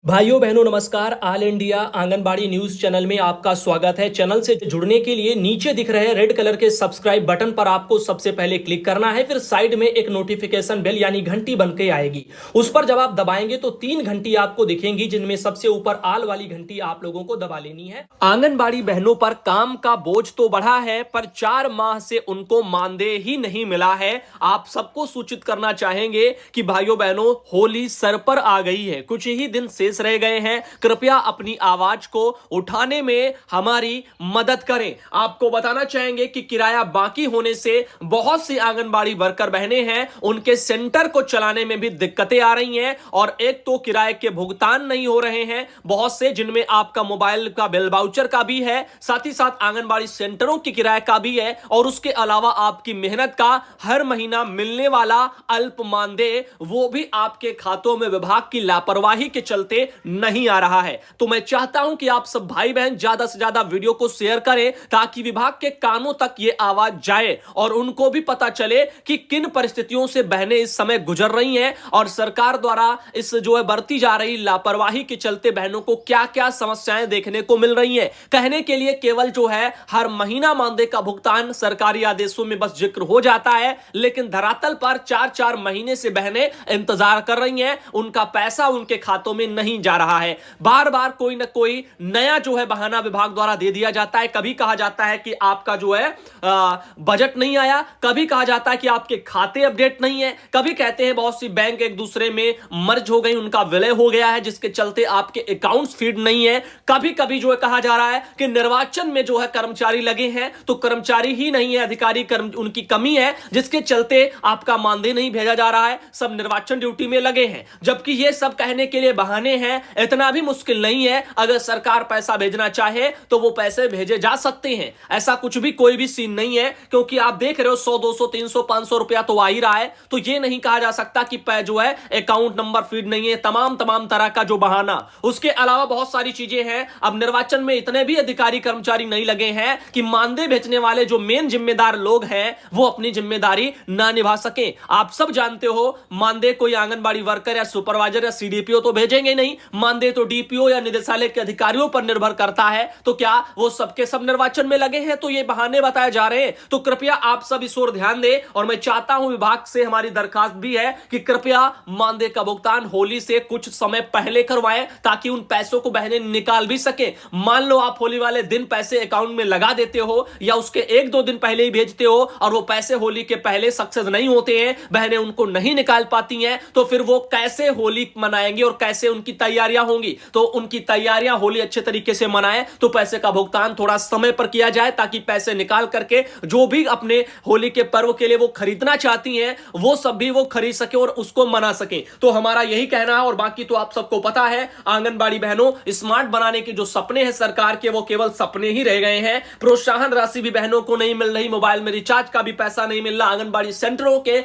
भाइयों बहनों नमस्कार। All India anganwadi news channel में आपका स्वागत है। चैनल से जुड़ने के लिए नीचे दिख रहे रेड कलर के सब्सक्राइब बटन पर आपको सबसे पहले क्लिक करना है। फिर साइड में एक नोटिफिकेशन बेल यानी घंटी बन के आएगी, उस पर जब आप दबाएंगे तो 3 घंटी आपको दिखेंगी, जिनमें सबसे ऊपर आल वाली घंटी आप लोगों को दबा लेनी है। आंगनबाड़ी बहनों पर काम का बोझ तो बढ़ा है, पर 4 माह से उनको मानदेय ही नहीं मिला है। आप सबको सूचित करना चाहेंगे कि भाइयों बहनों होली सर पर आ गई है, कुछ ही दिन शेष रह गए हैं। कृपया अपनी आवाज को उठाने में हमारी मदद करें। आपको बताना चाहेंगे कि किराया बाकी होने से बहुत सी आंगनबाड़ी वर्कर बहनें हैं, उनके सेंटर को चलाने में भी दिक्कतें आ रही हैं। और एक तो किराए के भुगतान नहीं हो रहे हैं बहुत से, जिनमें आपका मोबाइल का बिल वाउचर का भी है, साथ ही साथ आंगनबाड़ी सेंटरों की किराए का भी है, और उसके अलावा आपकी मेहनत का हर महीना मिलने वाला अल्प मानदेय वो भी आपके खातों में विभाग की लापरवाही के चलते नहीं आ रहा है। तो मैं चाहता हूं कि आप सब भाई बहन ज्यादा से ज्यादा वीडियो को शेयर करें, ताकि विभाग के कानों तक यह आवाज जाए और उनको भी पता चले कि किन परिस्थितियों से बहनें इस समय गुजर रही हैं, और सरकार द्वारा इस जो है बढ़ती जा रही लापरवाही के चलते बहनों को क्या क्या समस्याएं देखने को मिल रही हैं। कहने के लिए केवल जो है हर महीना मानदेय का भुगतान सरकारी आदेशों में बस जिक्र हो जाता है, लेकिन धरातल पर 4-4 महीने से बहनें इंतजार कर रही हैं, उनका पैसा उनके खातों में नहीं जा रहा है। बार बार कोई ना कोई नया जो है बहाना विभाग द्वारा दे दिया जाता है। कभी कहा जाता है कि आपका जो है बजट नहीं आया, कभी कहा जाता है कि आपके खाते अपडेट नहीं है, कभी कहते हैं बहुत सी बैंक एक दूसरे में मर्ज हो गई, उनका विलय हो गया है, जिसके चलते आपके अकाउंट्स फीड नहीं है। कभी कभी जो है कहा जा रहा है कि निर्वाचन में जो है कर्मचारी लगे हैं, तो कर्मचारी ही नहीं है, अधिकारी उनकी कमी है, जिसके चलते आपका मानदेय नहीं भेजा जा रहा है, सब निर्वाचन ड्यूटी में लगे हैं। जबकि ये सब कहने के लिए बहाने हैं, इतना भी मुश्किल नहीं है। अगर सरकार पैसा भेजना चाहे तो वो पैसे भेजे जा सकते हैं, ऐसा कुछ भी कोई भी सीन नहीं है, क्योंकि आप देख रहे हो 100 200 300 500 रुपया तो आ ही रहा है। तो ये नहीं कहा जा सकता कि जो है अकाउंट नंबर फीड नहीं है, तमाम तरह का जो बहाना। उसके अलावा बहुत सारी चीजें हैं। अब निर्वाचन में इतने भी अधिकारी कर्मचारी नहीं लगे हैं कि मानदेय भेजने वाले जो मेन जिम्मेदार लोग हैं वो अपनी जिम्मेदारी ना निभा सके। आप सब जानते हो मानदेय कोई आंगनबाड़ी वर्कर या सुपरवाइजर या सीडीपीओ तो भेजेंगे नहीं, मानदेय तो डीपीओ या निदेशालय के अधिकारियों पर निर्भर करता है। तो क्या वो सबके सब निर्वाचन में लगे हैं? तो ये बहाने बताए जा रहे हैं। तो कृपया आप सब इस ओर ध्यान दें, और मैं चाहता हूं विभाग से हमारी दरखास्त भी है कि कृपया मानदेय का भुगतान होली से कुछ समय पहले करवाएं, ताकि उन पैसों को बहनें निकाल भी सके। मान लो आप होली वाले दिन पैसे अकाउंट में लगा देते हो, या उसके 1-2 दिन पहले ही भेजते हो, और वो पैसे होली के पहले सक्सेस नहीं होते हैं, बहनें उनको नहीं निकाल पाती हैं, तो फिर वो कैसे होली मनाएंगे और कैसे उनकी तैयारियां होंगी? तो उनकी तैयारियां होली अच्छे तरीके से मनाएं, तो पैसे का भुगतान थोड़ा समय पर किया जाए, ताकि पैसे निकाल करके जो भी अपने होली के पर्व के लिए वो खरीदना चाहती हैं वो सब भी वो खरीद सके और उसको मना सके। तो हमारा यही कहना है। और बाकी तो आप सबको पता है, आंगनबाड़ी बहनों स्मार्ट बनाने के जो सपने हैं सरकार के, वो केवल सपने ही रह गए हैं। प्रोत्साहन राशि भी बहनों को नहीं मिल रही, मोबाइल में रिचार्ज का भी पैसा नहीं मिल रहा, आंगनबाड़ी सेंटरों के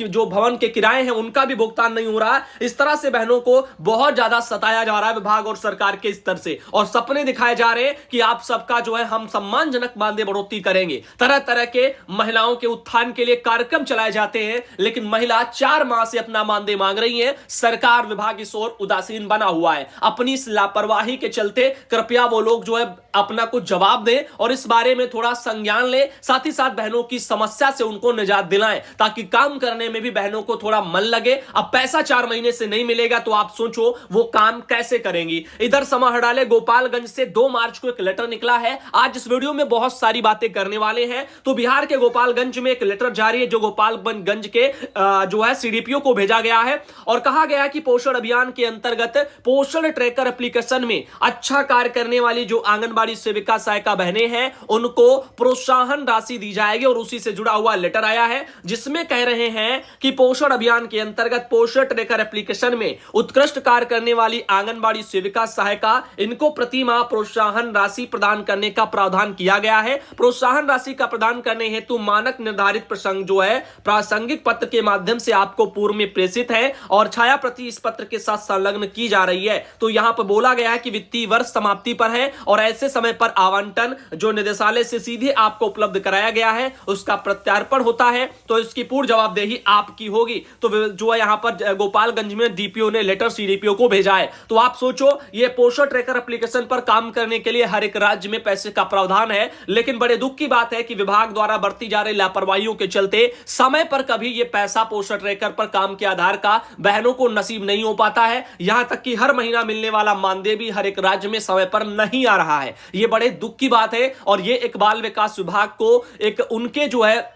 जो भवन के किराए हैं उनका भी भुगतान नहीं हो रहा। इस तरह से बहनों को बहुत ज्यादा सताया जा रहा है विभाग और सरकार के स्तर से, और सपने दिखाए जा रहे हैं कि आप सबका जो है हम सम्मानजनक मानदेय बढ़ोतरी करेंगे। तरह तरह के महिलाओं के उत्थान के लिए कार्यक्रम चलाए जाते हैं, लेकिन महिला 4 माह से अपना मानदेय मांग रही है। सरकार विभाग इस ओर उदासीन बना हुआ है। अपनी इस लापरवाही के चलते कृपया वो लोग जो है अपना कुछ जवाब दें और इस बारे में थोड़ा संज्ञान लें, साथ ही साथ बहनों की समस्या से उनको निजात दिलाएं, ताकि काम करने में भी बहनों को थोड़ा मन लगे। अब पैसा 4 महीने से नहीं मिलेगा तो आप सोचो वो काम कैसे करेंगी। इधर समाहरणालय गोपालगंज से 2 मार्च को एक लेटर निकला है। आज इस वीडियो में बहुत सारी बातें करने वाले हैं। तो बिहार के गोपालगंज में एक लेटर जारी है, जो गोपालगंज के जो है सीडीपीओ को भेजा गया है, और कहा गया कि पोषण अभियान के अंतर्गत पोषण ट्रैकर एप्लीकेशन में अच्छा कार्य करने वाली जो आंगनबाड़ी सेविका सहायिका बहनें हैं उनको प्रोत्साहन राशि दी जाएगी। और उसी से जुड़ा हुआ लेटर आया है, जिसमें कह रहे हैं कि पोषण अभियान के अंतर्गत पोषण ट्रैकर एप्लीकेशन में उत्कृष्ट कार्य करने वाली आंगनबाड़ी सेविका सहायिका, इनको प्रति माह प्रोत्साहन राशि प्रदान करने का प्रावधान किया गया है। प्रोत्साहन राशि का प्रदान करने हेतु मानक निर्धारित प्रसंग जो है प्रासंगिक पत्र के माध्यम से आपको पूर्व में प्रेषित है, और छाया प्रति इस पत्र के साथ संलग्न की जा रही है। तो यहां पर बोला गया है कि वित्तीय वर्ष समाप्ति पर है, और ऐसे समय पर आवंटन जो निदेशालय से सीधे आपको उपलब्ध कराया गया है उसका प्रत्यार्पण होता है, तो इसकी पूर्ण जवाबदेही आपकी होगी। तो जो है यहां पर गोपालगंज में डीपीओ ने लेटर सीडीपीओ को भेजा है। तो आप सोचो, ये पोषण ट्रैकर एप्लीकेशन पर काम करने के लिए हर एक राज्य में पैसे का प्रावधान है, लेकिन बड़े दुख की बात है कि विभाग द्वारा बरती जा रही लापरवाहियों के चलते समय पर कभी यह पैसा पोषण ट्रैकर पर काम के आधार का बहनों को नसीब नहीं हो पाता है। यहां तक कि हर महीना मिलने वाला मानदेय भी हर एक राज्य में समय पर नहीं आ रहा है। यह बड़े दुख की बात है और यह एक बाल विकास विभाग को एक उनके जो है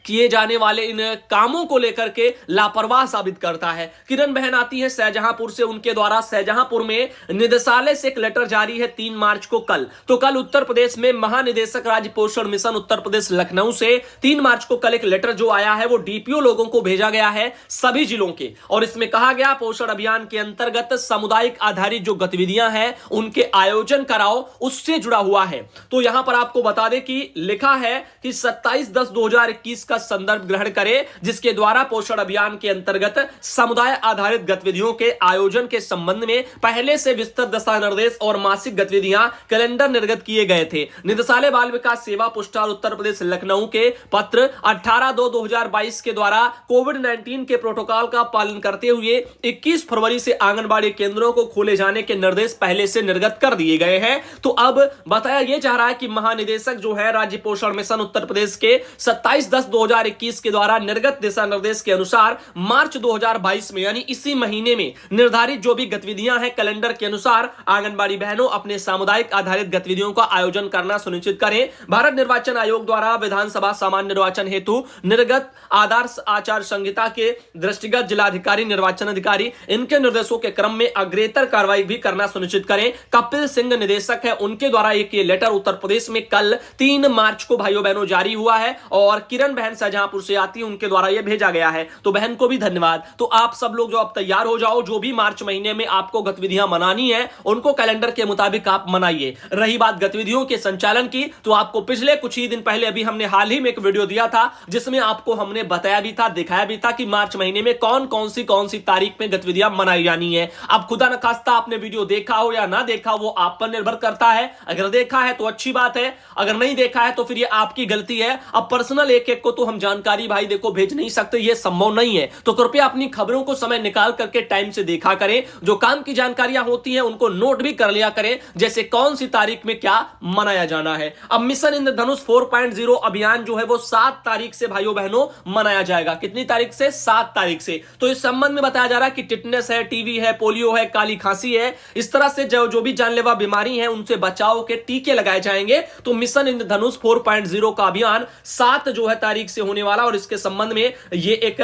किए जाने वाले इन कामों को लेकर के लापरवाह साबित करता है। किरण बहन आती है शाहजहांपुर से, उनके द्वारा शाहजहांपुर में निदेशालय से एक लेटर जारी है 3 मार्च को कल। तो कल उत्तर प्रदेश में महानिदेशक राज्य पोषण मिशन उत्तर प्रदेश लखनऊ से 3 मार्च को कल एक लेटर जो आया है वो डीपीओ लोगों को भेजा गया है सभी जिलों के, और इसमें कहा गया पोषण अभियान के अंतर्गत सामुदायिक आधारित जो गतिविधियां हैं उनके आयोजन कराओ, उससे जुड़ा हुआ है। तो यहां पर आपको बता दें कि लिखा है कि 27/10/2021 का संदर्भ ग्रहण करें, जिसके द्वारा पोषण अभियान के अंतर्गत समुदाय आधारित गतिविधियों के आयोजन के संबंध में पहले से विस्तृत दिशा निर्देश और मासिक गतिविधियां कैलेंडर निर्गत किए गए थे। निदेशालय बाल विकास सेवा पुष्टार उत्तर प्रदेश लखनऊ के पत्र 18/2/2022 के द्वारा कोविड-19 के प्रोटोकॉल का पालन करते हुए 21 फरवरी से आंगनबाड़ी केंद्रों को खोले जाने के निर्देश पहले से निर्गत कर दिए गए हैं। तो अब बताया यह जा रहा है कि महानिदेशक जो है राज्य पोषण मिशन उत्तर प्रदेश के 27/10/2021 के द्वारा निर्गत दिशा निर्देश के अनुसार मार्च 2022 में यानी इसी महीने में निर्धारित जो भी गतिविधियां हैं कैलेंडर के अनुसार आंगनबाड़ी बहनों अपने सामुदायिक आधारित गतिविधियों का आयोजन करना सुनिश्चित करें। भारत निर्वाचन आयोग द्वारा विधानसभा सामान्य निर्वाचन हेतु निर्गत आदर्श आचार संहिता के दृष्टिगत जिलाधिकारी निर्वाचन अधिकारी इनके निर्देशों के क्रम में अग्रेतर कार्रवाई भी करना सुनिश्चित करें। कपिल सिंह निदेशक है, उनके द्वारा एक लेटर उत्तर प्रदेश में कल 3 मार्च को भाइयों बहनों जारी हुआ है और किरण बहन शाहजहांपुर से आती है, उनके द्वारा यह भेजा गया है। तो बहन को भी धन्यवाद। तो आप सब लोग जो अब तैयार हो जाओ, जो भी मार्च महीने में आपको गतिविधियां मनानी है उनको कैलेंडर के मुताबिक आप मनाइए। रही बात गतिविधियों के संचालन की, तो आपको पिछले कुछ ही दिन पहले अभी हमने हाल ही में एक वीडियो दिया था जिसमें आपको हमने बताया भी था, दिखाया भी था कि मार्च महीने में कौन कौन सी तारीख में गतिविधियां मनाई जानी है। अब खुदा न खास्ता आपने वीडियो देखा हो या ना देखा वो आप पर निर्भर करता है। अगर देखा है तो अच्छी बात है, अगर नहीं देखा है तो फिर ये आपकी गलती है। अब पर्सनल एक को तो हम जानकारी भाई देखो भेज नहीं सकते, ये संभव नहीं है। तो कृपया अपनी खबरों को समय निकाल करके टाइम से देखा करें। जो काम की जानकारियां होती हैं उनको नोट भी कर लिया करें, जैसे कौन सी तारीख में क्या मनाया जाना है। अब मिशन इंद्रधनुष 4.0 अभियान जो है वो 7 तारीख से भाइयों बहनों मनाया जाएगा। कितनी तारीख से? 7 तारीख से। तो इस संबंध में बताया जा रहा है कि टिटनेस है, टीबी है, पोलियो है, काली खांसी है, इस तरह से जो भी जानलेवा बीमारी है उनसे बचाव के टीके लगाए जाएंगे। तो मिशन इंद्रधनुष 4.0 का अभियान 7 जो है तारीख से होने वाला, और इसके संबंध में ये एक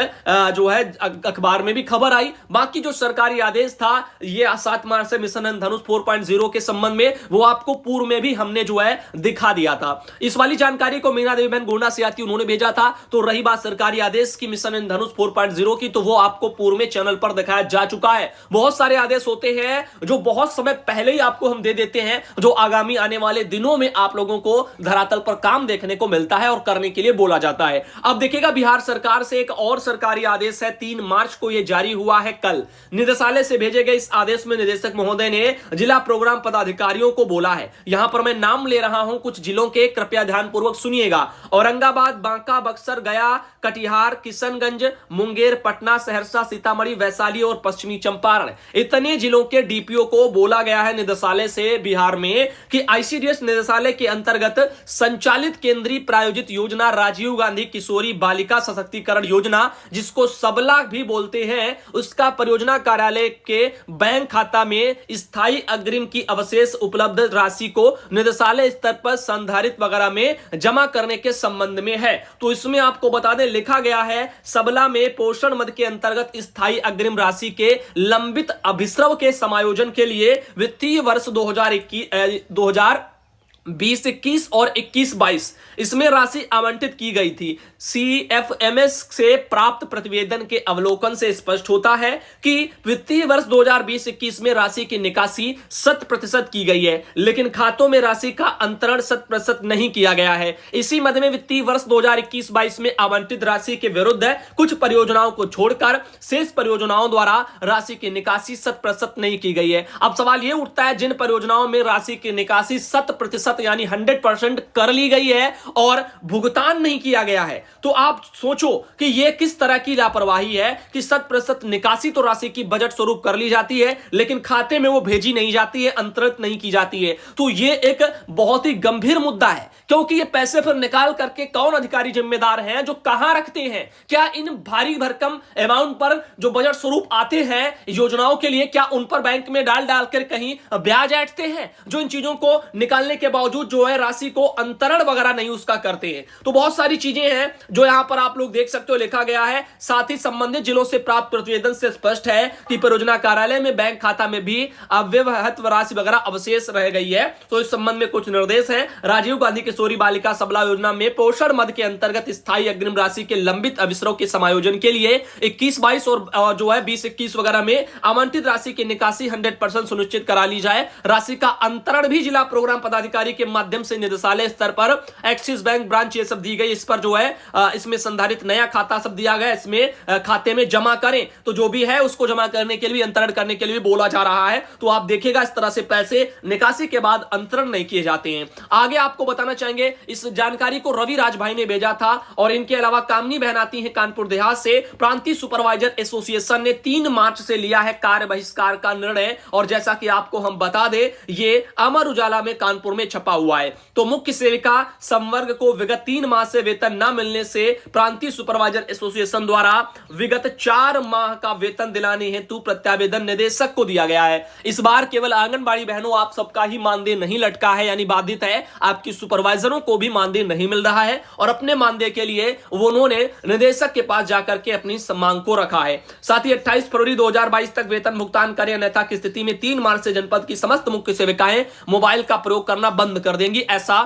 जो है अखबार में भी खबर आई। बाकी जो सरकारी आदेश था ये 7 मार्च से मिशन इंद्रधनुष 4.0 के संबंध में वो आपको पूर्व में भी हमने जो है दिखा दिया था। इस वाली जानकारी को मीना देवी बहन गोंडा से आती उन्होंने भेजा था। तो रही बात सरकारी आदेश की मिशन इंद्रधनुष 4.0 की, तो वो आपको पूर्व में चैनल पर दिखाया जा चुका है। बहुत सारे आदेश होते हैं जो बहुत समय पहले ही आपको हम दे देते हैं, जो आगामी आने वाले दिनों में आप लोगों को धरातल पर काम देखने को मिलता है और करने के लिए बोला जाता है। अब देखिएगा बिहार सरकार से एक और सरकारी आदेश है, 3 मार्च को यह जारी हुआ है कल। निदेशालय से भेजे गए इस आदेश में निदेशक महोदय ने जिला प्रोग्राम पदाधिकारियों को बोला है, यहां पर मैं नाम ले रहा हूं कुछ जिलों के, कृपया ध्यानपूर्वक सुनिएगा। औरंगाबाद, बांका, बक्सर, गया, कटिहार, किशनगंज, मुंगेर, पटना, सहरसा, सीतामढ़ी, वैशाली और पश्चिमी चंपारण, इतने जिलों के डीपीओ को बोला गया है निदेशालय से बिहार में कि आईसीडीएस निदेशालय के अंतर्गत संचालित केंद्रीय प्रायोजित योजना राजीव गांधी किशोरी बालिका सशक्तिकरण योजना, जिसको सबला भी बोलते हैं, उसका परियोजना कार्यालय के बैंक खाता में स्थायी अग्रिम की अवशेष उपलब्ध राशि को निदेशालय स्तर पर संधारित वगैरह में जमा करने के संबंध में है। तो इसमें आपको बता दें लिखा गया है सबला में पोषण मद के अंतर्गत स्थायी अग्रिम राशि के लंबित अभिस्रव के समायोजन के लिए वित्तीय वर्ष 2020-21 और 21-22 इसमें राशि आवंटित की गई थी CFMS से प्राप्त प्रतिवेदन के अवलोकन से स्पष्ट होता है कि वित्तीय वर्ष 2020-21 में राशि की निकासी 100% की गई है, लेकिन खातों में राशि का अंतरण 100% नहीं किया गया है। इसी मद में वित्तीय वर्ष 2021-22 में आवंटित राशि के विरुद्ध कुछ परियोजनाओं को छोड़कर शेष परियोजनाओं द्वारा राशि की निकासी 100% नहीं की गई है। अब सवाल यह उठता है, जिन परियोजनाओं में राशि की निकासी 100% यानी 100% कर ली गई है और भुगतान नहीं किया गया है, तो आप सोचो कि यह किस तरह की लापरवाही है कि 100% निकासी तो राशि की बजट स्वरूप कर ली जाती है, लेकिन खाते में वो भेजी नहीं जाती है, अंतरित नहीं की जाती है। तो यह एक बहुत ही गंभीर मुद्दा है, क्योंकि ये पैसे फिर निकाल करके कौन अधिकारी जिम्मेदार हैं, जो कहां रखते हैं? क्या इन भारी भरकम अमाउंट पर जो बजट स्वरूप आते हैं योजनाओं के लिए, क्या उन पर बैंक में डाल कर कहीं ब्याज ऐंठते हैं, जो इन चीजों को निकालने के बावजूद जो है राशि को अंतरण वगैरह नहीं उसका करते हैं? तो बहुत सारी चीजें हैं जो यहां पर आप लोग देख सकते हो लिखा गया है। साथ ही संबंधित जिलों से प्राप्त प्रतिवेदन से स्पष्ट है कि परियोजना कार्यालय में बैंक खाता में भी अव्यवहित राशि वगैरह अवशेष रह गई है। तो इस संबंध में कुछ निर्देश हैं। राजीव गांधी किशोरी बालिका सबला योजना में पोषण मद के अंतर्गत स्थायी अग्रिम राशि के लंबित अवसरों के समायोजन के लिए 21-22 और जो है 20-21 वगैरह में आवंटित राशि की निकासी 100% सुनिश्चित करा ली जाए। राशि का अंतरण भी जिला प्रोग्राम पदाधिकारी के माध्यम से निदेशालय स्तर पर एक्सिस बैंक ब्रांच ये सब दी गई। इस पर जो है इसमें संधारित नया खाता सब दिया गया, इसमें खाते में जमा करें, तो जो भी है उसको जमा करने के लिए, अंतरण करने के लिए भी बोला जा रहा है। तो आप देखिएगा इस तरह से पैसे निकासी के बाद अंतरण नहीं किए जाते हैं। आगे आपको बताना चाहेंगे, इस जानकारी को रवि राज भाई ने भेजा था और इनके अलावा कामनी बहन आती है कानपुर देहात से। प्रांतीय सुपरवाइजर एसोसिएशन ने 3 मार्च से लिया है कार्य बहिष्कार का निर्णय, और जैसा कि आपको हम बता दें, ये अमर उजाला में कानपुर में छपा हुआ है। तो मुख्य सेविका संवर्ग को विगत 3 माह से वेतन न मिलने से प्रांतीय सुपरवाइजर एसोसिएशन द्वारा विगत 4 माह का वेतन दिलाने हेतु प्रत्यावेदन निदेशक को दिया गया है। इस बार केवल आंगनबाड़ी बहनों आप सबका ही मानदेय नहीं लटका है, यानी बाधित है, आपकी सुपरवाइजरों को भी मानदेय नहीं मिल रहा है, और अपने मानदेय के लिए उन्होंने निदेशक के पास जाकर के अपनी मांग को रखा है। साथ ही 28 फरवरी 2022 तक वेतन भुगतान करें, अन्यथा की स्थिति में 3 मार्च से जनपद की समस्त मुख्य सेविकाएं मोबाइल का प्रयोग करना बंद कर देंगी, ऐसा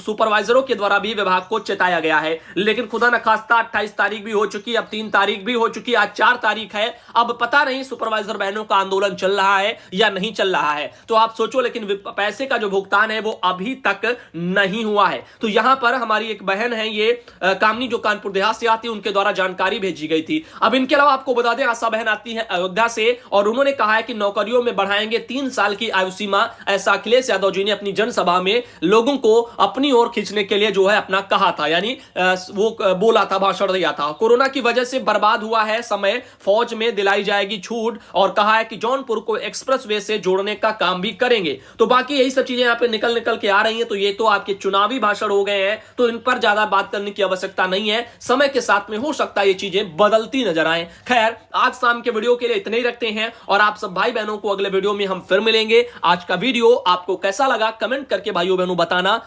सुपरवाइजरों के द्वारा भी विभाग को चेताया गया है। लेकिन खुदा न खास्ता 28 तारीख भी हो चुकी, अब 3 तारीख भी हो चुकी, आज 4 तारीख है। अब पता नहीं सुपरवाइजर बहनों का आंदोलन चल रहा है या नहीं चल रहा है। तो आप सोचो, लेकिन पैसे का जो भुगतान है वो अभी तक नहीं हुआ है। तो यहां पर हमारी एक बहन है, ये कामनी, जो कानपुर देहात से आती है, उनके द्वारा जानकारी भेजी गई थी। अब इनके अलावा आपको बता दें, आशा बहन आती है अयोध्या से, और उन्होंने कहा है कि नौकरियों में बढ़ाएंगे 3 साल की आयु सीमा। ऐसा अखिलेश यादव जी ने अपनी जनसभा में लोगों को अपनी ओर खींचने के लिए जो है अपना कहा था, यानी वो बोला था, भाषण दिया था। कोरोना की वजह से बर्बाद हुआ है समय, फौज में दिलाई जाएगी छूट, और कहा है कि जौनपुर को एक्सप्रेसवे से जोड़ने का काम भी करेंगे। तो बाकी यही सब चीजें यहाँ पे निकल के आ रही हैं। तो ये तो आपके चुनावी भाषण हो गए हैं, तो इन पर ज्यादा बात करने की आवश्यकता नहीं है। समय के साथ में हो सकता है ये चीजें बदलती नजर आए। खैर, आज शाम के वीडियो के लिए इतने ही रखते हैं, और आप सब भाई बहनों को अगले वीडियो में हम फिर मिलेंगे। आज का वीडियो आपको कैसा लगा कमेंट करके भाइयों बहनों बताना।